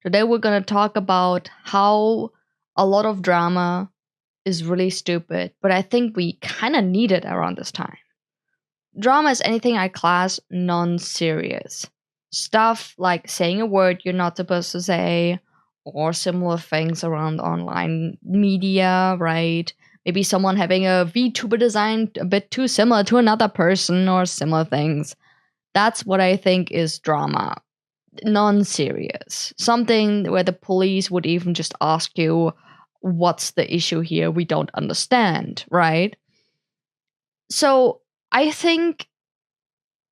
Today we're going to talk about how a lot of drama is really stupid, but I think we kind of need it around this time. Drama is anything I class non serious. Stuff like saying a word you're not supposed to say, or similar things around online media, right? Maybe someone having a VTuber design a bit too similar to another person, or similar things. That's what I think is drama. Non serious. Something where the police would even just ask you, what's the issue here? We don't understand, right? So I think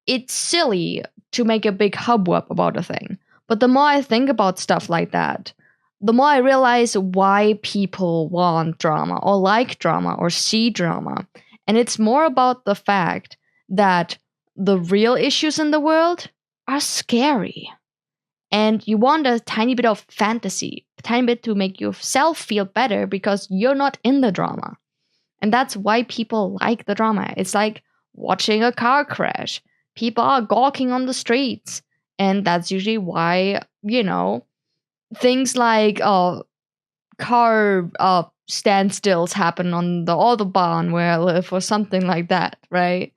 it's silly to make a big hubbub about a thing. But the more I think about stuff like that, the more I realize why people want drama or like drama or see drama. And it's more about the fact that the real issues in the world are scary. And you want a tiny bit of fantasy, a tiny bit to make yourself feel better because you're not in the drama. And that's why people like the drama. It's like watching a car crash. People are gawking on the streets. And that's usually why, things like car standstills happen on the Autobahn where I live or something like that, right?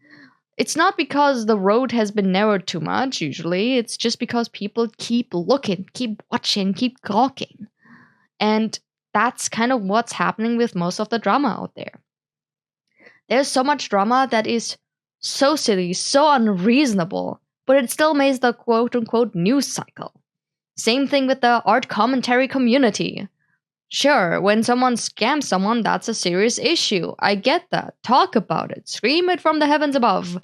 It's not because the road has been narrowed too much, usually. It's just because people keep looking, keep watching, keep gawking. And that's kind of what's happening with most of the drama out there. There's so much drama that is so silly, so unreasonable, but it still makes the quote unquote news cycle. Same thing with the art commentary community. Sure, when someone scams someone, that's a serious issue. I get that. Talk about it. Scream it from the heavens above.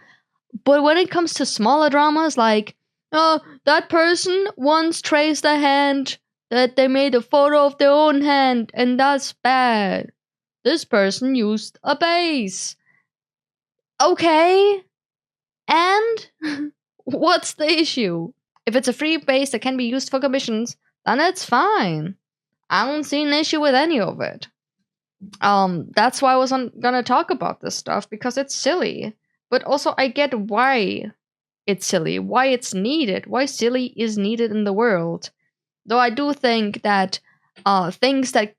But when it comes to smaller dramas like, oh, that person once traced a hand that they made a photo of their own hand, and that's bad. This person used a base. Okay, and what's the issue? If it's a free base that can be used for commissions, then it's fine. I don't see an issue with any of it. That's why I wasn't gonna talk about this stuff because it's silly. But also, I get why it's silly, why it's needed, why silly is needed in the world. Though I do think that things that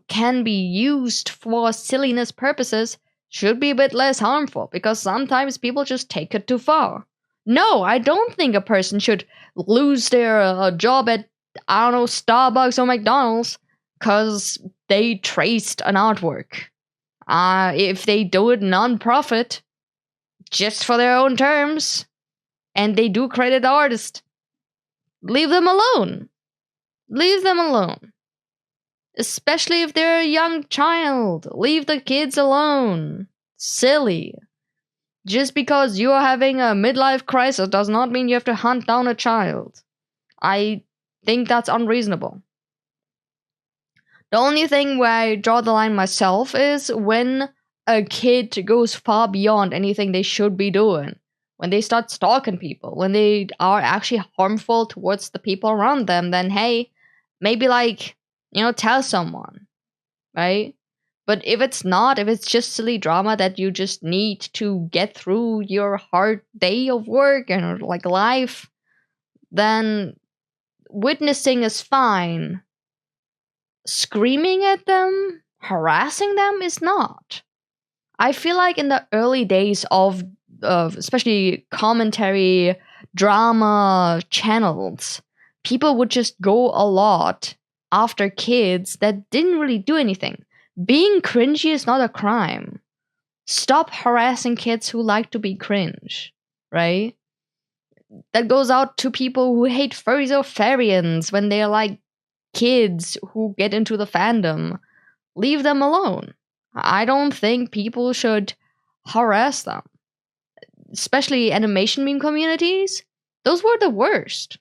can be used for silliness purposes should be a bit less harmful because sometimes people just take it too far. No, I don't think a person should lose their job at, I don't know, Starbucks or McDonald's because they traced an artwork. If they do it non-profit, just for their own terms, and they do credit the artist, leave them alone. Leave them alone. Especially if they're a young child. Leave the kids alone. Silly. Just because you're having a midlife crisis does not mean you have to hunt down a child. I think that's unreasonable. The only thing where I draw the line myself is when a kid goes far beyond anything they should be doing. When they start stalking people, when they are actually harmful towards the people around them, then hey, maybe tell someone, right? But if it's not, if it's just silly drama that you just need to get through your hard day of work and like life, then witnessing is fine. Screaming at them, harassing them is not. I feel like in the early days of especially commentary drama channels, people would just go a lot after kids that didn't really do anything. Being cringy is not a crime. Stop harassing kids who like to be cringe, right? That goes out to people who hate furries or fairyans when they're like kids who get into the fandom. Leave them alone. I don't think people should harass them. Especially animation meme communities. Those were the worst.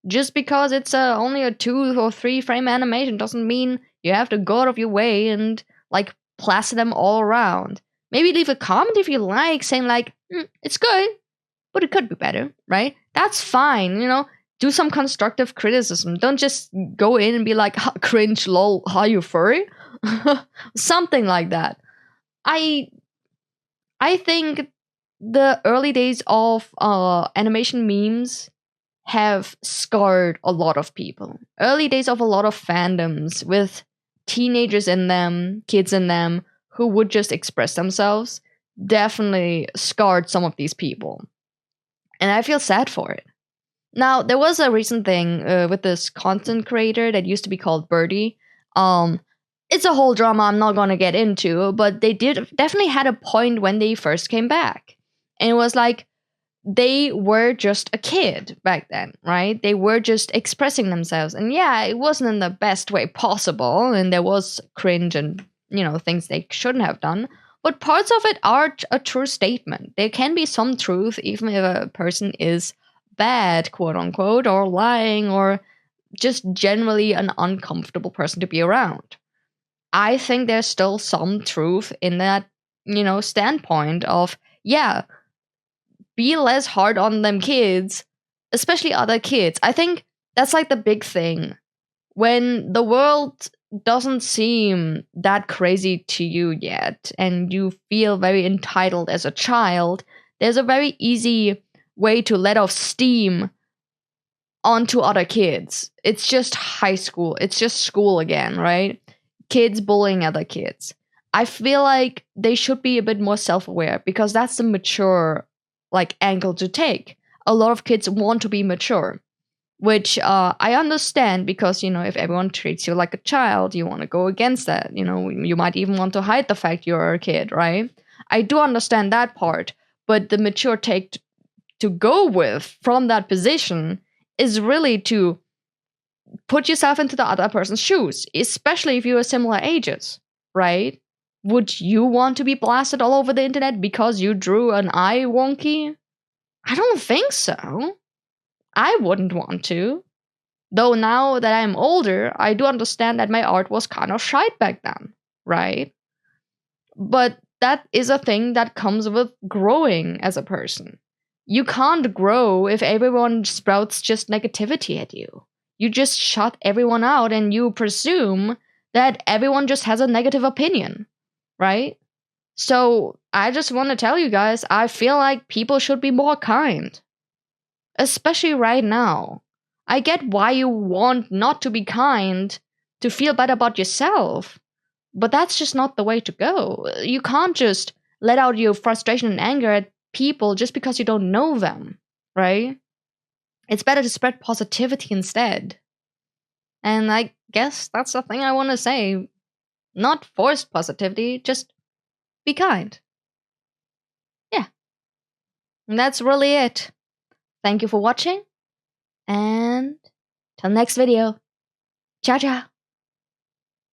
Just because it's only a 2 or 3 frame animation doesn't mean you have to go out of your way and like plaster them all around. Maybe leave a comment if you like, saying like, it's good, but it could be better, right? That's fine, do some constructive criticism. Don't just go in and be like, cringe, lol, are you furry? Something like that. I think the early days of animation memes have scarred a lot of people. Early days of a lot of fandoms with teenagers in them, kids in them, who would just express themselves, definitely scarred some of these people. And I feel sad for it. Now, there was a recent thing with this content creator that used to be called Birdie. It's a whole drama I'm not going to get into, but they did definitely had a point when they first came back. And it was like, they were just a kid back then, right? They were just expressing themselves. And yeah, it wasn't in the best way possible. And there was cringe and, things they shouldn't have done. But parts of it are a true statement. There can be some truth, even if a person is bad, quote unquote, or lying, or just generally an uncomfortable person to be around. I think there's still some truth in that, standpoint of, yeah, be less hard on them kids, especially other kids. I think that's like the big thing. When the world doesn't seem that crazy to you yet, and you feel very entitled as a child, there's a very easy way to let off steam onto other kids. It's just high school. It's just school again, right? Kids bullying other kids. I feel like they should be a bit more self-aware because that's the mature angle to take. A lot of kids want to be mature, which I understand because, if everyone treats you like a child, you want to go against that. You might even want to hide the fact you're a kid, right? I do understand that part, but the mature take to go with from that position is really to put yourself into the other person's shoes, especially if you're similar ages, right? Would you want to be blasted all over the internet because you drew an eye wonky? I don't think so. I wouldn't want to. Though now that I'm older, I do understand that my art was kind of shite back then, right? But that is a thing that comes with growing as a person. You can't grow if everyone sprouts just negativity at you. You just shut everyone out and you presume that everyone just has a negative opinion, right? So I just want to tell you guys, I feel like people should be more kind. Especially right now. I get why you want not to be kind to feel bad about yourself, but that's just not the way to go. You can't just let out your frustration and anger at people just because you don't know them, right? It's better to spread positivity instead. And I guess that's the thing I want to say. Not forced positivity, just be kind. Yeah. And that's really it. Thank you for watching, and till next video. Ciao, ciao.